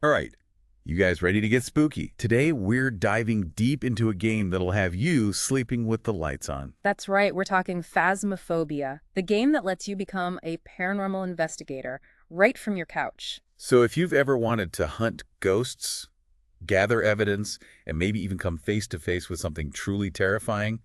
All right, you guys ready to get spooky? Today, we're diving deep into a game that'll have you sleeping with the lights on. That's right, we're talking Phasmophobia, the game that lets you become a paranormal investigator right from your couch. So if you've ever wanted to hunt ghosts, gather evidence, and maybe even come face to face with something truly terrifying,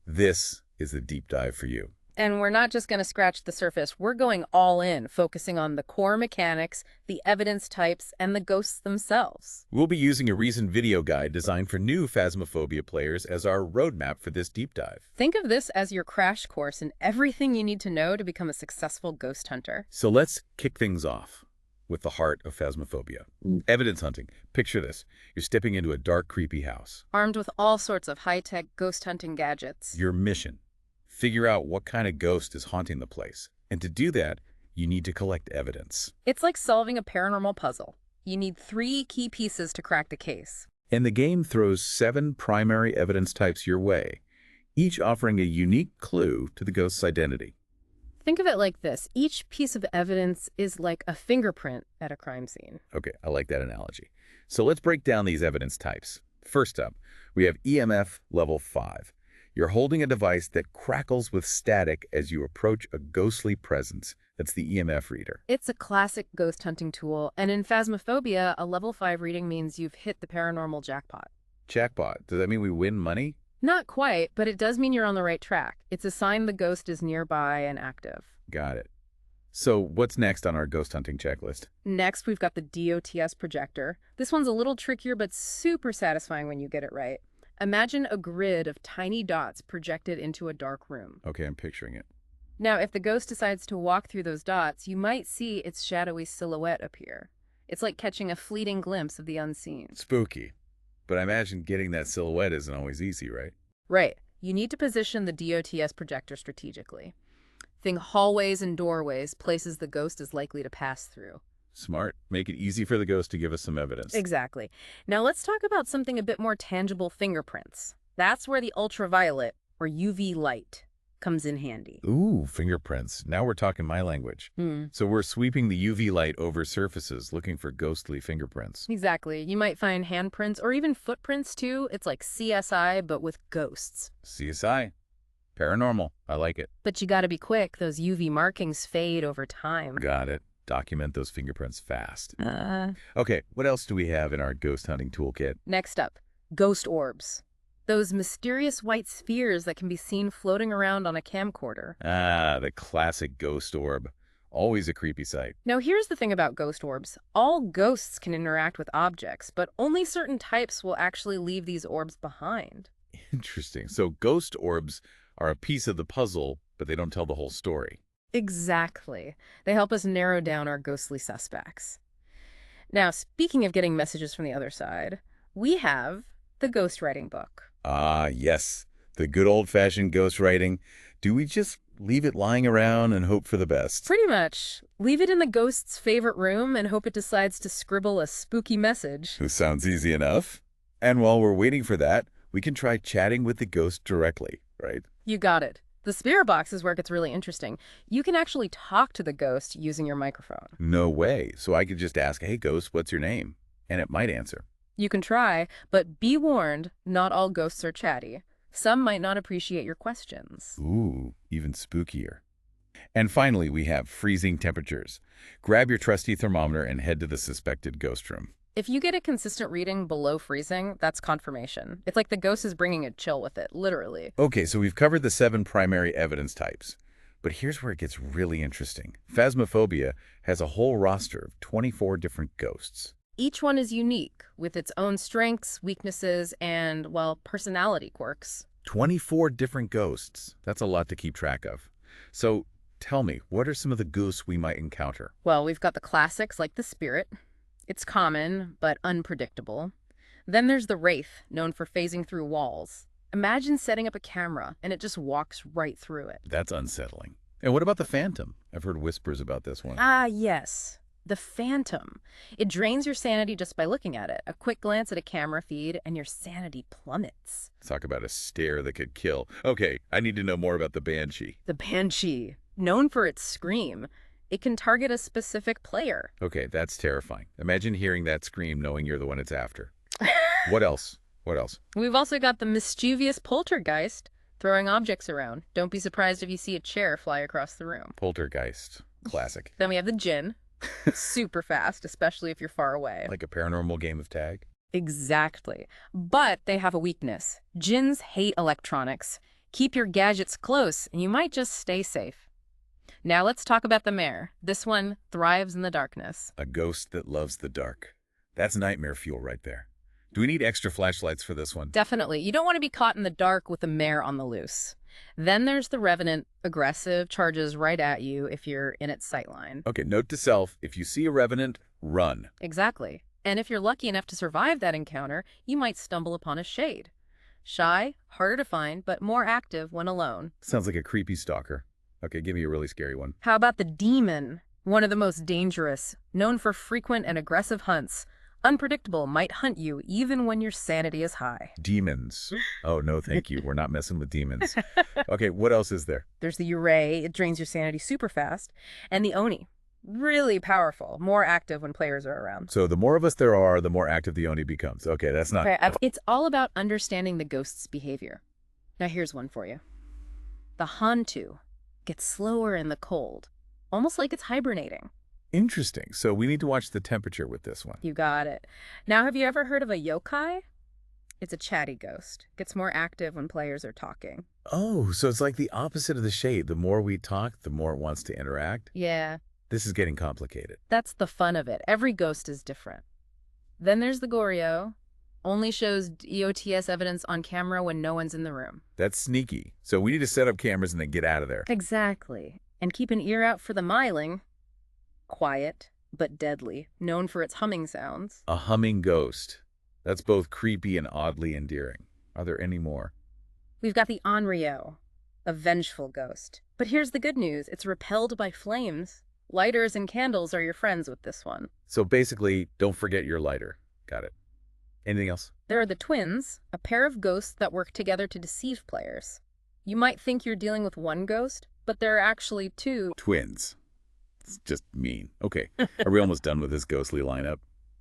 this is the deep dive for you. And we're not just going to scratch the surface, we're going all in, focusing on the core mechanics, the evidence types, and the ghosts themselves. We'll be using a recent video guide designed for new Phasmophobia players as our roadmap for this deep dive. Think of this as your crash course in everything you need to know to become a successful ghost hunter. So let's kick things off with the heart of Phasmophobia. Evidence hunting. Picture this. You're stepping into a dark, creepy house. Armed with all sorts of high-tech ghost hunting gadgets. Your mission: figure out what kind of ghost is haunting the place. And to do that, you need to collect evidence. It's like solving a paranormal puzzle. You need 3 key pieces to crack the case. And the game throws 7 primary evidence types your way, each offering a unique clue to the ghost's identity. Think of it like this. Each piece of evidence is like a fingerprint at a crime scene. Okay, I like that analogy. So let's break down these evidence types. First up, we have EMF Level 5. You're holding a device that crackles with static as you approach a ghostly presence. That's the EMF reader. It's a classic ghost hunting tool, and in Phasmophobia, a level 5 reading means you've hit the paranormal jackpot. Jackpot. Does that mean we win money? Not quite, but it does mean you're on the right track. It's a sign the ghost is nearby and active. Got it. So what's next on our ghost hunting checklist? Next, we've got the D.O.T.S. projector. This one's a little trickier, but super satisfying when you get it right. Imagine a grid of tiny dots projected into a dark room. Okay, I'm picturing it. Now, if the ghost decides to walk through those dots, you might see its shadowy silhouette appear. It's like catching a fleeting glimpse of the unseen. Spooky. But I imagine getting that silhouette isn't always easy, right? Right. You need to position the D.O.T.S. projector strategically. Think hallways and doorways, places the ghost is likely to pass through. Smart. Make it easy for the ghost to give us some evidence. Exactly. Now let's talk about something a bit more tangible: fingerprints. That's where the ultraviolet, or UV light, comes in handy. Ooh, fingerprints. Now we're talking my language. So we're sweeping the UV light over surfaces, looking for ghostly fingerprints. Exactly. You might find handprints or even footprints too. It's like CSI, but with ghosts. CSI. Paranormal. I like it. But you gotta be quick. Those UV markings fade over time. Got it. Document those fingerprints fast. Okay, what else do we have in our ghost hunting toolkit? Next up, ghost orbs. Those mysterious white spheres that can be seen floating around on a camcorder. Ah, the classic ghost orb. Always a creepy sight. Now here's the thing about ghost orbs. All ghosts can interact with objects, but only certain types will actually leave these orbs behind. Interesting. So ghost orbs are a piece of the puzzle, but they don't tell the whole story. Exactly. They help us narrow down our ghostly suspects. Now, speaking of getting messages from the other side, we have the ghostwriting book. Ah, yes. The good old-fashioned ghostwriting. Do we just leave it lying around and hope for the best? Pretty much. Leave it in the ghost's favorite room and hope it decides to scribble a spooky message. Sounds easy enough. And while we're waiting for that, we can try chatting with the ghost directly, right? You got it. The spirit box is where it gets really interesting. You can actually talk to the ghost using your microphone. No way. So I could just ask, hey, ghost, what's your name? And it might answer. You can try, but be warned, not all ghosts are chatty. Some might not appreciate your questions. Ooh, even spookier. And finally, we have freezing temperatures. Grab your trusty thermometer and head to the suspected ghost room. If you get a consistent reading below freezing, that's confirmation. It's like the ghost is bringing a chill with it, literally. Okay, so we've covered the 7 primary evidence types. But here's where it gets really interesting. Phasmophobia has a whole roster of 24 different ghosts. Each one is unique, with its own strengths, weaknesses, and, well, personality quirks. 24 different ghosts. That's a lot to keep track of. So tell me, what are some of the ghosts we might encounter? Well, we've got the classics like the spirit. It's common, but unpredictable. Then there's the wraith, known for phasing through walls. Imagine setting up a camera, and it just walks right through it. That's unsettling. And what about the phantom? I've heard whispers about this one. Ah, yes. The phantom. It drains your sanity just by looking at it. A quick glance at a camera feed, and your sanity plummets. Talk about a stare that could kill. Okay, I need to know more about the banshee. The banshee, known for its scream. It can target a specific player. Okay, that's terrifying. Imagine hearing that scream knowing you're the one it's after. What else? What else? We've also got the mischievous poltergeist throwing objects around. Don't be surprised if you see a chair fly across the room. Poltergeist. Classic. Then we have the djinn. Super fast, especially if you're far away. Like a paranormal game of tag? Exactly. But they have a weakness. Djinns hate electronics. Keep your gadgets close, and you might just stay safe. Now let's talk about the mare. This one thrives in the darkness. A ghost that loves the dark. That's nightmare fuel right there. Do we need extra flashlights for this one? Definitely. You don't want to be caught in the dark with a mare on the loose. Then there's the revenant, aggressive, charges right at you if you're in its sightline. Okay, note to self, if you see a revenant, run. Exactly. And if you're lucky enough to survive that encounter, you might stumble upon a shade. Shy, harder to find, but more active when alone. Sounds like a creepy stalker. Okay, give me a really scary one. How about the demon? One of the most dangerous, known for frequent and aggressive hunts. Unpredictable, might hunt you even when your sanity is high. Demons. Oh, no, thank you. We're not messing with demons. Okay, what else is there? There's the Uray, it drains your sanity super fast. And the Oni, really powerful, more active when players are around. So the more of us there are, the more active the Oni becomes. Okay, that's not... Okay, it's all about understanding the ghost's behavior. Now here's one for you. The Hantu gets slower in the cold, almost like it's hibernating. Interesting. So we need to watch the temperature with this one. You got it. Now, have you ever heard of a yokai? It's a chatty ghost. Gets more active when players are talking. Oh, so it's like the opposite of the shade. The more we talk, the more it wants to interact? Yeah. This is getting complicated. That's the fun of it. Every ghost is different. Then there's the Goryo. Only shows D.O.T.S. evidence on camera when no one's in the room. That's sneaky. So we need to set up cameras and then get out of there. Exactly. And keep an ear out for the myling. Quiet, but deadly, known for its humming sounds. A humming ghost. That's both creepy and oddly endearing. Are there any more? We've got the Onryo, a vengeful ghost. But here's the good news. It's repelled by flames. Lighters and candles are your friends with this one. So basically, don't forget your lighter. Got it. Anything else? There are the twins, a pair of ghosts that work together to deceive players. You might think you're dealing with one ghost, but there are actually two. Twins. It's just mean. Okay, are we almost done with this ghostly lineup?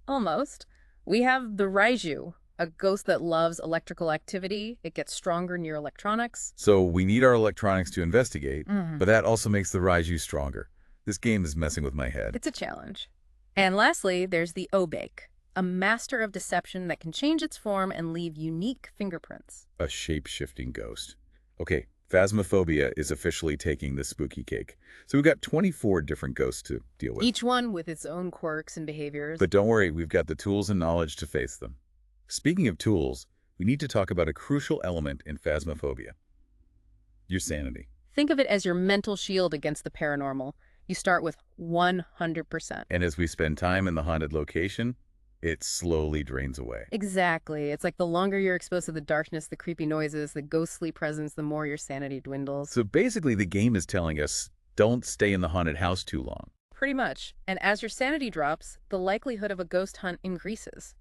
Almost. We have the Raiju, a ghost that loves electrical activity. It gets stronger near electronics. So we need our electronics to investigate, but that also makes the Raiju stronger. This game is messing with my head. It's a challenge. And lastly, there's the Obake, a master of deception that can change its form and leave unique fingerprints. A shape-shifting ghost. Okay, Phasmophobia is officially taking the spooky cake. So we've got 24 different ghosts to deal with. Each one with its own quirks and behaviors. But don't worry, we've got the tools and knowledge to face them. Speaking of tools, we need to talk about a crucial element in Phasmophobia. Your sanity. Think of it as your mental shield against the paranormal. You start with 100%. And as we spend time in the haunted location, it slowly drains away. Exactly. It's like the longer you're exposed to the darkness, the creepy noises, the ghostly presence, the more your sanity dwindles. So basically the game is telling us, don't stay in the haunted house too long. Pretty much. And as your sanity drops, the likelihood of a ghost hunt increases.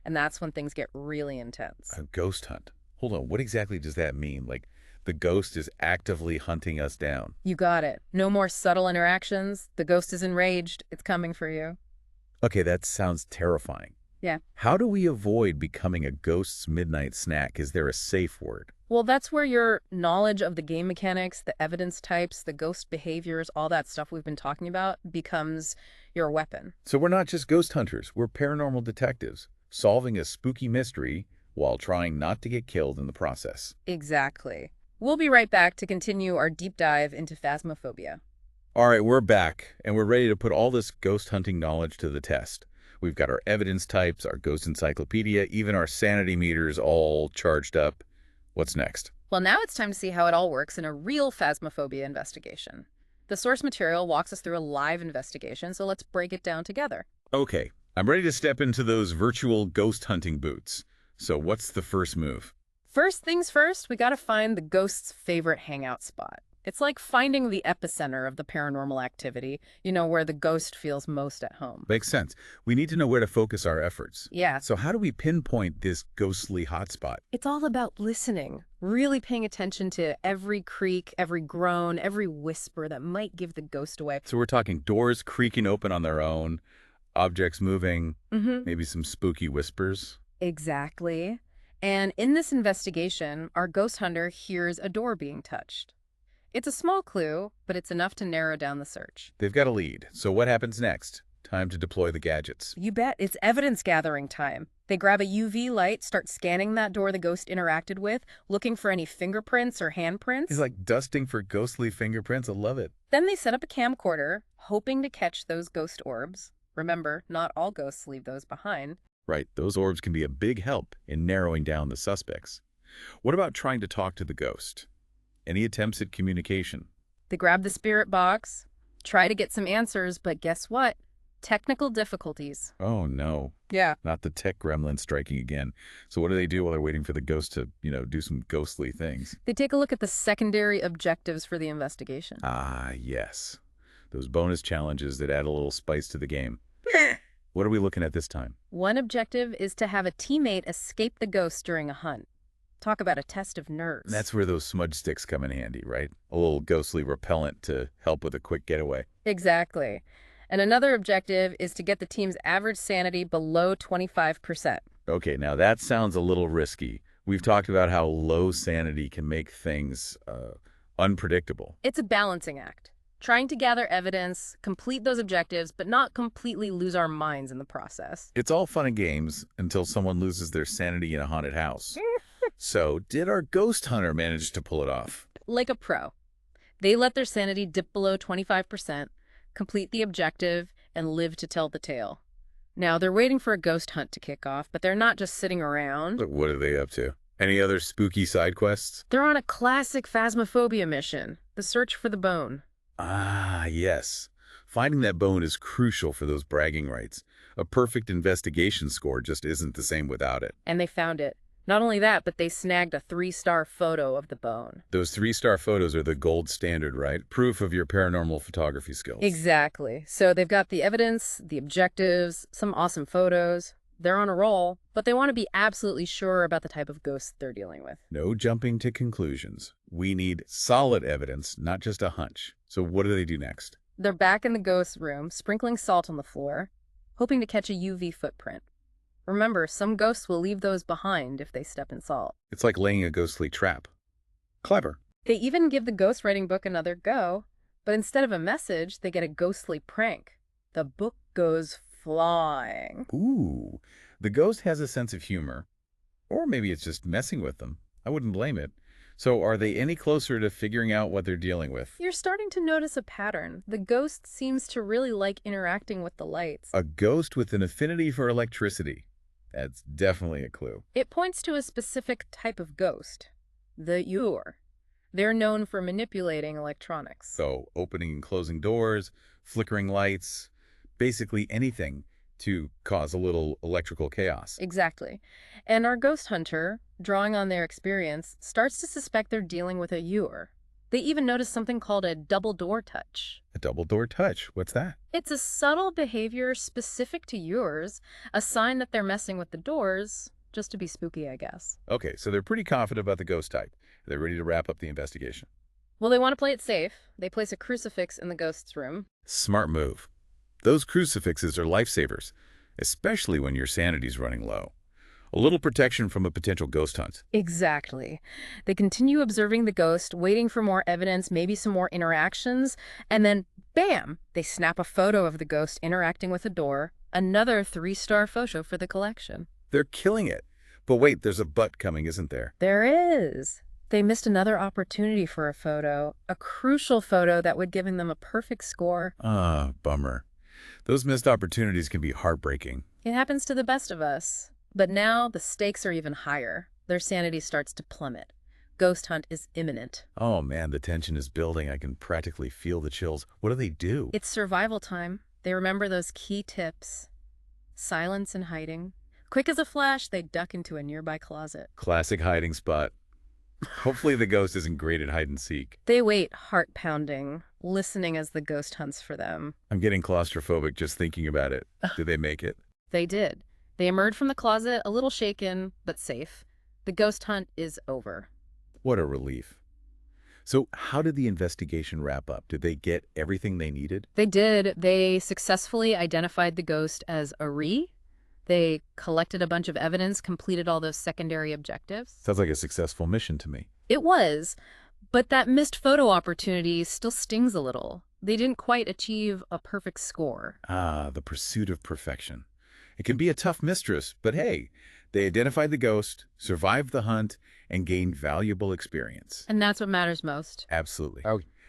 And that's when things get really intense. A ghost hunt? Hold on, what exactly does that mean? Like, the ghost is actively hunting us down? You got it. No more subtle interactions. The ghost is enraged. It's coming for you. Okay, that sounds terrifying. Yeah. How do we avoid becoming a ghost's midnight snack? Is there a safe word? Well, that's where your knowledge of the game mechanics, the evidence types, the ghost behaviors, all that stuff we've been talking about becomes your weapon. So we're not just ghost hunters, we're paranormal detectives, solving a spooky mystery while trying not to get killed in the process. Exactly. We'll be right back to continue our deep dive into Phasmophobia. All right, we're back, and we're ready to put all this ghost hunting knowledge to the test. We've got our evidence types, our ghost encyclopedia, even our sanity meters all charged up. What's next? Well, now it's time to see how it all works in a real Phasmophobia investigation. The source material walks us through a live investigation, so let's break it down together. Okay, I'm ready to step into those virtual ghost hunting boots. So what's the first move? First things first, we gotta find the ghost's favorite hangout spot. It's like finding the epicenter of the paranormal activity, where the ghost feels most at home. Makes sense. We need to know where to focus our efforts. Yeah. So how do we pinpoint this ghostly hotspot? It's all about listening, really paying attention to every creak, every groan, every whisper that might give the ghost away. So we're talking doors creaking open on their own, objects moving, maybe some spooky whispers. Exactly. And in this investigation, our ghost hunter hears a door being touched. It's a small clue, but it's enough to narrow down the search. They've got a lead. So what happens next? Time to deploy the gadgets. You bet. It's evidence gathering time. They grab a UV light, start scanning that door the ghost interacted with, looking for any fingerprints or handprints. It's like dusting for ghostly fingerprints. I love it. Then they set up a camcorder, hoping to catch those ghost orbs. Remember, not all ghosts leave those behind. Right, those orbs can be a big help in narrowing down the suspects. What about trying to talk to the ghost? Any attempts at communication? They grab the spirit box, try to get some answers, but guess what? Technical difficulties. Oh, no. Yeah. Not the tech gremlin striking again. So what do they do while they're waiting for the ghost to, do some ghostly things? They take a look at the secondary objectives for the investigation. Ah, yes. Those bonus challenges that add a little spice to the game. What are we looking at this time? One objective is to have a teammate escape the ghost during a hunt. Talk about a test of nerves. That's where those smudge sticks come in handy, right? A little ghostly repellent to help with a quick getaway. Exactly. And another objective is to get the team's average sanity below 25%. Okay, now that sounds a little risky. We've talked about how low sanity can make things unpredictable. It's a balancing act. Trying to gather evidence, complete those objectives, but not completely lose our minds in the process. It's all fun and games until someone loses their sanity in a haunted house. So, did our ghost hunter manage to pull it off? Like a pro. They let their sanity dip below 25%, complete the objective, and live to tell the tale. Now, they're waiting for a ghost hunt to kick off, but they're not just sitting around. But what are they up to? Any other spooky side quests? They're on a classic Phasmophobia mission, the search for the bone. Ah, yes. Finding that bone is crucial for those bragging rights. A perfect investigation score just isn't the same without it. And they found it. Not only that, but they snagged a 3-star photo of the bone. Those 3-star photos are the gold standard, right? Proof of your paranormal photography skills. Exactly. So they've got the evidence, the objectives, some awesome photos. They're on a roll, but they want to be absolutely sure about the type of ghosts they're dealing with. No jumping to conclusions. We need solid evidence, not just a hunch. So what do they do next? They're back in the ghost room, sprinkling salt on the floor, hoping to catch a UV footprint. Remember, some ghosts will leave those behind if they step in salt. It's like laying a ghostly trap. Clever. They even give the ghostwriting book another go, but instead of a message, they get a ghostly prank. The book goes flying. Ooh, the ghost has a sense of humor. Or maybe it's just messing with them. I wouldn't blame it. So are they any closer to figuring out what they're dealing with? You're starting to notice a pattern. The ghost seems to really like interacting with the lights. A ghost with an affinity for electricity. That's definitely a clue. It points to a specific type of ghost, the Ur. They're known for manipulating electronics. So opening and closing doors, flickering lights, basically anything to cause a little electrical chaos. Exactly. And our ghost hunter, drawing on their experience, starts to suspect they're dealing with a Ur. They even notice something called a double door touch. A double door touch. What's that? It's a subtle behavior specific to yours, a sign that they're messing with the doors, just to be spooky, I guess. Okay, so they're pretty confident about the ghost type. They're ready to wrap up the investigation. Well, they want to play it safe. They place a crucifix in the ghost's room. Smart move. Those crucifixes are lifesavers, especially when your sanity's running low. A little protection from a potential ghost hunt. Exactly. They continue observing the ghost, waiting for more evidence, maybe some more interactions, and then, bam, they snap a photo of the ghost interacting with a door, another 3-star photo for the collection. They're killing it. But wait, there's a but coming, isn't there? There is. They missed another opportunity for a photo, a crucial photo that would give them a perfect score. Ah, bummer. Those missed opportunities can be heartbreaking. It happens to the best of us. But now the stakes are even higher. Their sanity starts to plummet. Ghost hunt is imminent. Oh man, the tension is building. I can practically feel the chills. What do they do? It's survival time. They remember those key tips. Silence and hiding. Quick as a flash, they duck into a nearby closet. Classic hiding spot. Hopefully the ghost isn't great at hide and seek. They wait, heart pounding, listening as the ghost hunts for them. I'm getting claustrophobic just thinking about it. Did they make it? They did. They emerged from the closet, a little shaken, but safe. The ghost hunt is over. What a relief. So how did the investigation wrap up? Did they get everything they needed? They did. They successfully identified the ghost as Ari. They collected a bunch of evidence, completed all those secondary objectives. Sounds like a successful mission to me. It was, but that missed photo opportunity still stings a little. They didn't quite achieve a perfect score. Ah, the pursuit of perfection. It can be a tough mistress, but hey, they identified the ghost, survived the hunt, and gained valuable experience. And that's what matters most. Absolutely.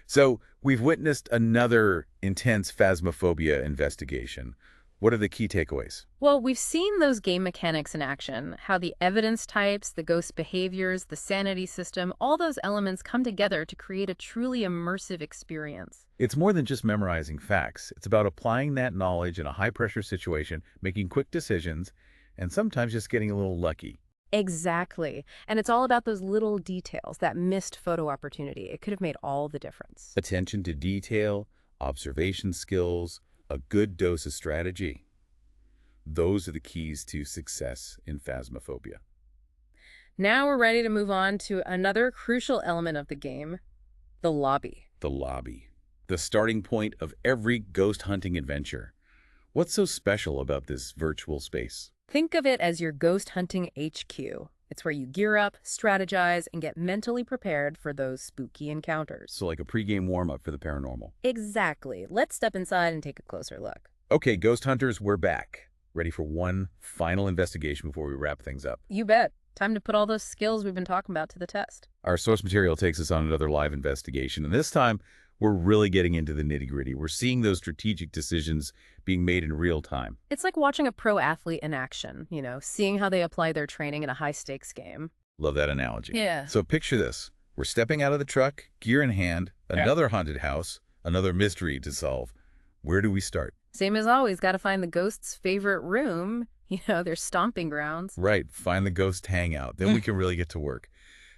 So we've witnessed another intense Phasmophobia investigation. What are the key takeaways? Well, we've seen those game mechanics in action, how the evidence types, the ghost behaviors, the sanity system, all those elements come together to create a truly immersive experience. It's more than just memorizing facts. It's about applying that knowledge in a high-pressure situation, making quick decisions, and sometimes just getting a little lucky. Exactly. And it's all about those little details, that missed photo opportunity. It could have made all the difference. Attention to detail, observation skills, a good dose of strategy. Those are the keys to success in Phasmophobia. Now we're ready to move on to another crucial element of the game, the lobby. The lobby. The starting point of every ghost hunting adventure. What's so special about this virtual space? Think of it as your ghost hunting HQ. It's where you gear up, strategize, and get mentally prepared for those spooky encounters. So like a pregame warm-up for the paranormal. Exactly. Let's step inside and take a closer look. Okay, ghost hunters, we're back. Ready for one final investigation before we wrap things up. You bet. Time to put all those skills we've been talking about to the test. Our source material takes us on another live investigation, and this time we're really getting into the nitty-gritty. We're seeing those strategic decisions being made in real time. It's like watching a pro athlete in action, seeing how they apply their training in a high-stakes game. Love that analogy. Yeah. So picture this. We're stepping out of the truck, gear in hand, another haunted house, another mystery to solve. Where do we start? Same as always, got to find the ghost's favorite room, their stomping grounds. Right, find the ghost hangout. Then we can really get to work.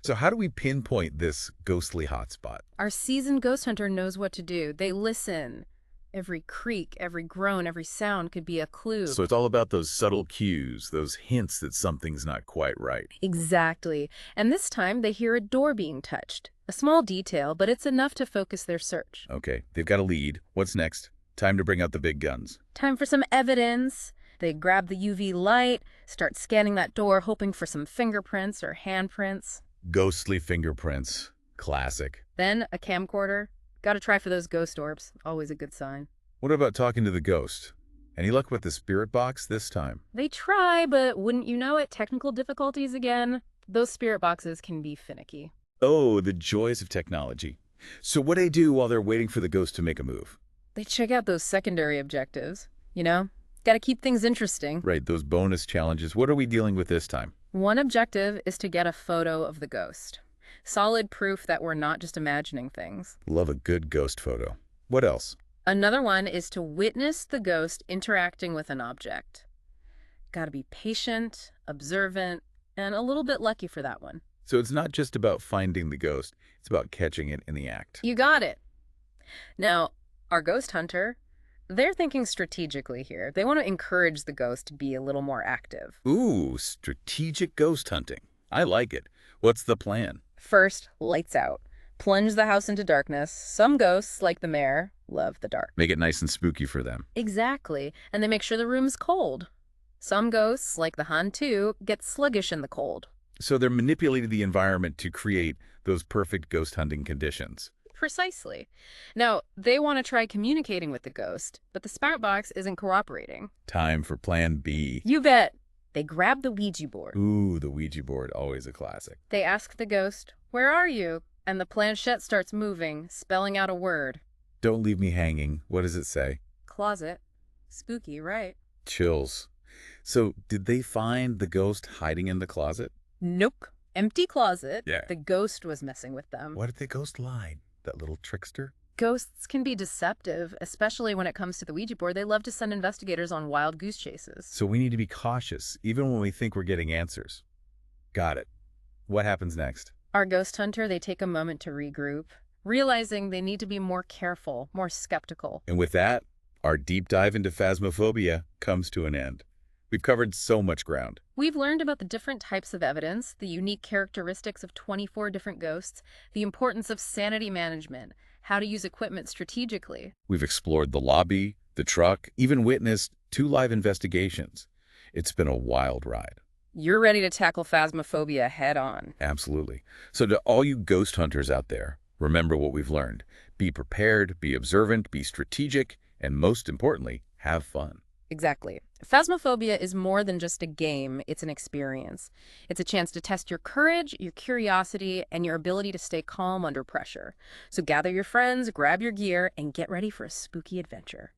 So how do we pinpoint this ghostly hotspot? Our seasoned ghost hunter knows what to do. They listen. Every creak, every groan, every sound could be a clue. So it's all about those subtle cues, those hints that something's not quite right. Exactly. And this time they hear a door being touched. A small detail, but it's enough to focus their search. Okay, they've got a lead. What's next? Time to bring out the big guns. Time for some evidence. They grab the UV light, start scanning that door, hoping for some fingerprints or handprints. Ghostly fingerprints. Classic. Then a camcorder. Got to try for those ghost orbs. Always a good sign. What about talking to the ghost? Any luck with the spirit box this time? They try, but wouldn't you know it, technical difficulties again. Those spirit boxes can be finicky. Oh, the joys of technology. So what do they do while they're waiting for the ghost to make a move? They check out those secondary objectives, Got to keep things interesting. Right, those bonus challenges. What are we dealing with this time? One objective is to get a photo of the ghost. Solid proof that we're not just imagining things. Love a good ghost photo. What else? Another one is to witness the ghost interacting with an object. Got to be patient, observant, and a little bit lucky for that one. So it's not just about finding the ghost, it's about catching it in the act. You got it. Now, our ghost hunter, they're thinking strategically here. They want to encourage the ghost to be a little more active. Ooh, strategic ghost hunting. I like it. What's the plan? First, lights out. Plunge the house into darkness. Some ghosts, like the mayor, love the dark. Make it nice and spooky for them. Exactly. And they make sure the room's cold. Some ghosts, like the Han too, get sluggish in the cold. So they're manipulating the environment to create those perfect ghost hunting conditions. Precisely. Now, they want to try communicating with the ghost, but the spirit box isn't cooperating. Time for plan B. You bet. They grab the Ouija board. Ooh, the Ouija board, always a classic. They ask the ghost, "Where are you?" And the planchette starts moving, spelling out a word. Don't leave me hanging. What does it say? Closet. Spooky, right? Chills. So did they find the ghost hiding in the closet? Nope. Empty closet. Yeah. The ghost was messing with them. Why did the ghost lie? That little trickster? Ghosts can be deceptive, especially when it comes to the Ouija board. They love to send investigators on wild goose chases. So we need to be cautious, even when we think we're getting answers. Got it. What happens next? Our ghost hunter, they take a moment to regroup, realizing they need to be more careful, more skeptical. And with that, our deep dive into Phasmophobia comes to an end. We've covered so much ground. We've learned about the different types of evidence, the unique characteristics of 24 different ghosts, the importance of sanity management, how to use equipment strategically. We've explored the lobby, the truck, even witnessed 2 live investigations. It's been a wild ride. You're ready to tackle Phasmophobia head on. Absolutely. So to all you ghost hunters out there, remember what we've learned. Be prepared, be observant, be strategic, and most importantly, have fun. Exactly. Phasmophobia is more than just a game, it's an experience. It's a chance to test your courage, your curiosity, and your ability to stay calm under pressure. So gather your friends, grab your gear, and get ready for a spooky adventure.